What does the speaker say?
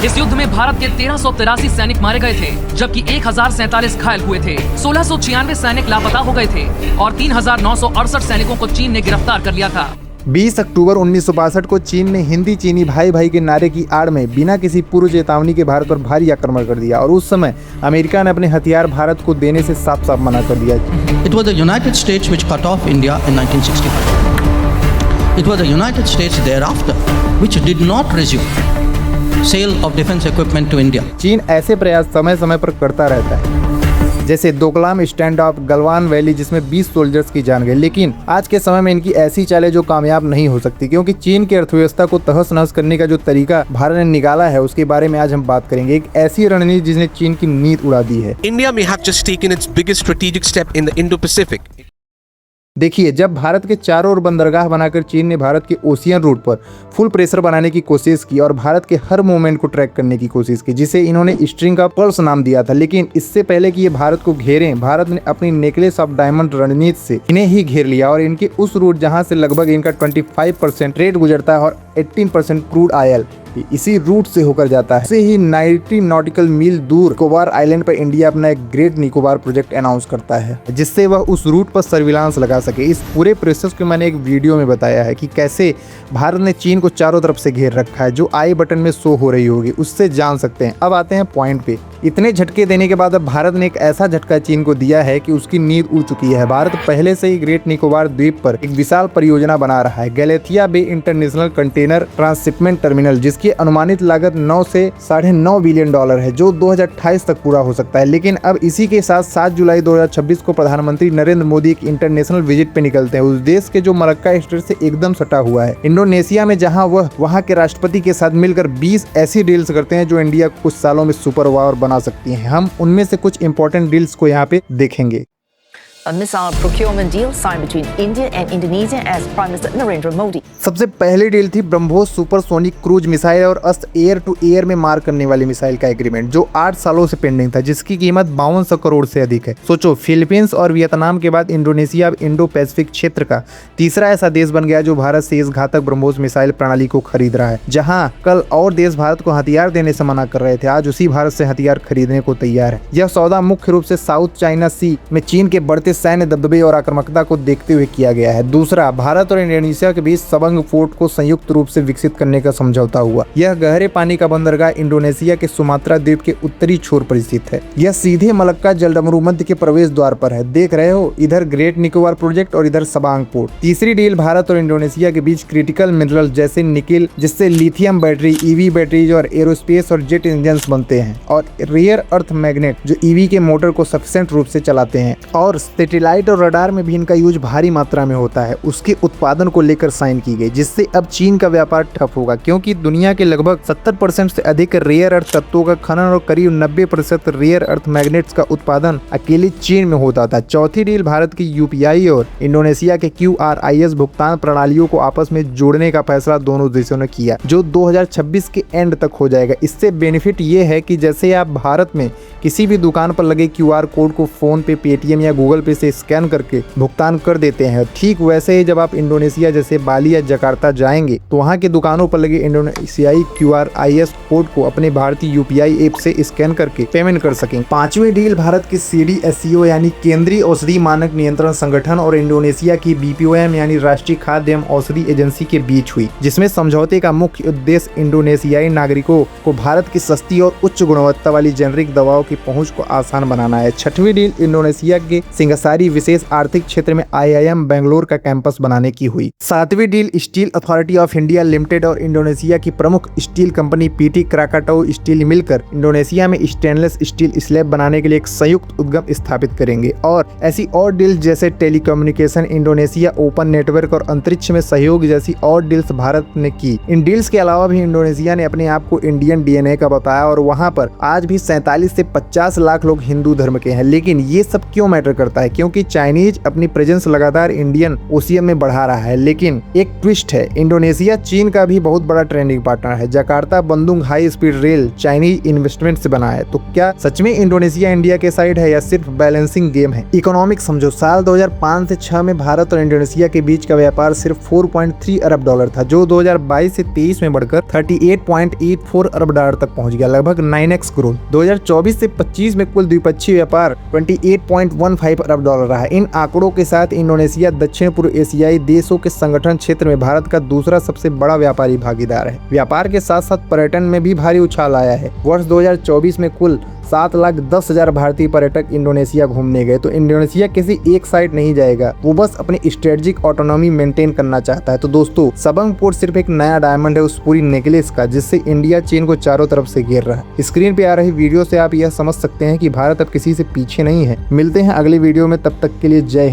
इस युद्ध में भारत के 1383 सैनिक मारे गए थे, जबकि 1047 घायल हुए थे। 1696 सैनिक लापता हो गए थे और 3968 सैनिकों को चीन ने गिरफ्तार कर लिया था। 20 अक्टूबर 1962 को चीन ने हिंदी चीनी भाई भाई के नारे की आड़ में बिना किसी पूर्व चेतावनी के भारत पर भारी आक्रमण कर दिया और उस समय अमेरिका ने अपने हथियार भारत को देने से साफ साफ मना कर दिया। It was the United States which cut off India in 1965. It was the United States thereafter which did not resume sale of defense equipment to India. चीन ऐसे प्रयास समय समय पर करता रहता है, जैसे Doklam stand of Galwan valley जिसमें 20 सोल्जर्स की जान गई, लेकिन आज के समय में इनकी ऐसी चालें जो कामयाब नहीं हो सकती, क्योंकि चीन की अर्थव्यवस्था को तहस नहस करने का जो तरीका भारत ने निकाला है उसके बारे में आज हम बात करेंगे। एक ऐसी रणनीति जिसने चीन की नींद उड़ा दी है। India may have just taken its biggest strategic step in the Indo-Pacific. देखिए, जब भारत के चारों ओर बंदरगाह बनाकर चीन ने भारत के ओशियन रूट पर फुल प्रेशर बनाने की कोशिश की और भारत के हर मूवमेंट को ट्रैक करने की कोशिश की, जिसे इन्होंने स्ट्रिंग ऑफ पर्ल्स नाम दिया था। लेकिन इससे पहले कि ये भारत को घेरें, भारत ने अपनी नेकलेस ऑफ डायमंड रणनीति से इन्हें ही घेर लिया और इनके उस रूट जहां से लगभग इनका 25% ट्रेड गुजरता है और 18% क्रूड ऑयल इसी रूट से होकर जाता है। से ही 90 नॉटिकल मील दूर निकोबार आइलैंड पर इंडिया अपना एक ग्रेट निकोबार प्रोजेक्ट अनाउंस करता है, जिससे वह उस रूट पर सर्विलांस लगा सके। इस पूरे प्रोसेस को मैंने एक वीडियो में बताया है कि कैसे भारत ने चीन को चारों तरफ से घेर रखा है, जो आई बटन में शो हो रही होगी, उससे जान सकते हैं। अब आते हैं पॉइंट पे। इतने झटके देने के बाद अब भारत ने एक ऐसा झटका चीन को दिया है कि उसकी नींद उड़ चुकी है। भारत पहले से ही ग्रेट निकोबार द्वीप पर एक विशाल परियोजना बना रहा है, गैलेथिया बे इंटरनेशनल कंटेनर ट्रांसशिपमेंट टर्मिनल, जिसकी अनुमानित लागत 9 से $9.5 बिलियन है, जो 2028 तक पूरा हो सकता है। लेकिन अब इसी के साथ 7 जुलाई 2026 को प्रधानमंत्री नरेंद्र मोदी एक इंटरनेशनल विजिट पे निकलते हैं, उस देश के जो मलक्का स्टेट से एकदम सटा हुआ है, इंडोनेशिया में, जहां वह वहां के राष्ट्रपति के साथ मिलकर 20 ऐसी डील्स करते हैं जो इंडिया को कुछ सालों में सुपर पावर बना सकती हैं। हम उनमें से कुछ इंपॉर्टेंट डील्स को यहाँ पे देखेंगे। A missile procurement deal signed between India and Indonesia as Prime Minister Narendra Modi. सबसे पहली डील थी ब्रह्मोस सुपरसोनिक क्रूज मिसाइल और अस्त्र एयर टू एयर में मार करने वाली मिसाइल का एग्रीमेंट, जो 8 सालों से पेंडिंग था, जिसकी कीमत 5200 करोड़ से अधिक है। सोचो, फिलीपींस और वियतनाम के बाद इंडोनेशिया अब इंडो पैसिफिक क्षेत्र का तीसरा ऐसा देश बन गया जो भारत से इस घातक ब्रह्मोस मिसाइल प्रणाली को खरीद रहा है। जहां कल और देश भारत को हथियार देने से मना कर रहे थे, आज उसी भारत से हथियार खरीदने को तैयार है। यह सौदा मुख्य रूप से साउथ चाइना सी में चीन के बढ़ते सैन्य दबदबे और आक्रामकता को देखते हुए किया गया है। दूसरा, भारत और इंडोनेशिया के बीच सबंग पोर्ट को संयुक्त रूप से विकसित करने का समझौता हुआ। यह गहरे पानी का बंदरगाह इंडोनेशिया के सुमात्रा द्वीप के उत्तरी छोर पर स्थित है। यह सीधे मलक्का जलडमरू मध्य के प्रवेश द्वार पर है। देख रहे हो, इधर ग्रेट निकोबार प्रोजेक्ट और इधर सबंग पोर्ट। तीसरी डील भारत और इंडोनेशिया के बीच क्रिटिकल मिनरल जैसे निकिल, जिससे लिथियम बैटरी, ईवी बैटरीज और एरोस्पेस और जेट इंजन बनते हैं, और रेयर अर्थ मैग्नेट जो ईवी के मोटर को सफिशिएंट रूप से चलाते हैं, और सैटेलाइट और रडार में भी इनका यूज भारी मात्रा में होता है। उसके उत्पादन को लेकर साइन की गई, जिससे अब चीन का व्यापार ठप होगा, क्योंकि दुनिया के लगभग 70% से अधिक रेयर अर्थ तत्वों का खनन और करीब 90% रेयर अर्थ मैग्नेट्स का उत्पादन अकेले चीन में होता था। चौथी डील भारत की यूपीआई और इंडोनेशिया के QRIS भुगतान प्रणालियों को आपस में जोड़ने का फैसला दोनों देशों ने किया, जो 2026 के एंड तक हो जाएगा। इससे बेनिफिट ये है कि जैसे आप भारत में किसी भी दुकान पर लगे QR कोड को फोन पे, पेटीएम या गूगल पे से स्कैन करके भुगतान कर देते हैं, ठीक वैसे ही जब आप इंडोनेशिया जैसे बाली या जकार्ता जाएंगे तो वहां की दुकानों पर लगे इंडोनेशियाई QRIS कोड को अपने भारतीय यूपीआई ऐप से स्कैन करके पेमेंट कर सकेंगे। पांचवी डील भारत के CDSCO यानी केंद्रीय औषधि मानक नियंत्रण संगठन और इंडोनेशिया की BPOM यानी राष्ट्रीय खाद्य एवं औषधि एजेंसी के बीच हुई, जिसमें समझौते का मुख्य उद्देश्य इंडोनेशियाई नागरिकों को भारत की सस्ती और उच्च गुणवत्ता वाली जेनरिक दवाओं की पहुंच को आसान बनाना है। छठवीं डील इंडोनेशिया के सिंगासारी विशेष आर्थिक क्षेत्र में IIM बेंगलोर का कैंपस बनाने की हुई। सातवीं deal steel authority of India limited और इंडोनेशिया की प्रमुख स्टील कंपनी PT क्राकाटो स्टील मिलकर इंडोनेशिया में स्टेनलेस स्टील स्लैब बनाने के लिए एक संयुक्त उद्यम स्थापित करेंगे। और ऐसी और डील जैसे टेलीकम्युनिकेशन, इंडोनेशिया ओपन नेटवर्क और अंतरिक्ष में सहयोग जैसी और डील्स भारत ने की। इन डील्स के अलावा भी इंडोनेशिया ने अपने आप को इंडियन DNA का बताया और वहां पर आज भी 47 से 50 लाख लोग हिंदू धर्म के हैं। लेकिन ये सब क्यों मैटर करता है? क्योंकि चाइनीज अपनी प्रेजेंस लगातार इंडियन ओशियन में बढ़ा रहा है। लेकिन एक ट्विस्ट है, इंडोनेशिया चीन का भी बहुत बड़ा ट्रेंडिंग पार्टनर है। Jakarta Bandung high speed rail Chinese investment से बना है। तो क्या सच में इंडोनेशिया इंडिया के साइड है या सिर्फ बैलेंसिंग गेम है? इकोनॉमिक समझो, साल 2005 से 6 में भारत और इंडोनेशिया के बीच का व्यापार सिर्फ 4.3 अरब डॉलर था, जो 2022 से 23 में बढ़कर 38.84 अरब डॉलर तक पहुंच गया, लगभग 9x ग्रोथ। 2024 से 25 में कुल द्विपक्षीय व्यापार 28.15 अरब डॉलर रहा। इन आंकड़ों के साथ इंडोनेशिया दक्षिण पूर्व एशियाई देशों के संगठन क्षेत्र में भारत का दूसरा सबसे बड़ा व्यापारी भागीदार है। व्यापार के साथ साथ पर्यटन में भी भारी उछाल आया है। वर्ष 2024 में कुल 7,10,000 भारतीय पर्यटक इंडोनेशिया घूमने गए। तो इंडोनेशिया किसी एक साइड नहीं जाएगा, वो बस अपनी स्ट्रेटेजिक ऑटोनॉमी मेंटेन करना चाहता है। तो दोस्तों, सबंग पोर्ट सिर्फ एक नया डायमंड है उस पूरी नेकलेस का, जिससे इंडिया चीन को चारों तरफ से घेर रहा है। स्क्रीन पे आ रही वीडियो से आप यह समझ सकते हैं कि भारत अब किसी से पीछे नहीं है। मिलते हैं अगले वीडियो में, तब तक के लिए जय हिंद।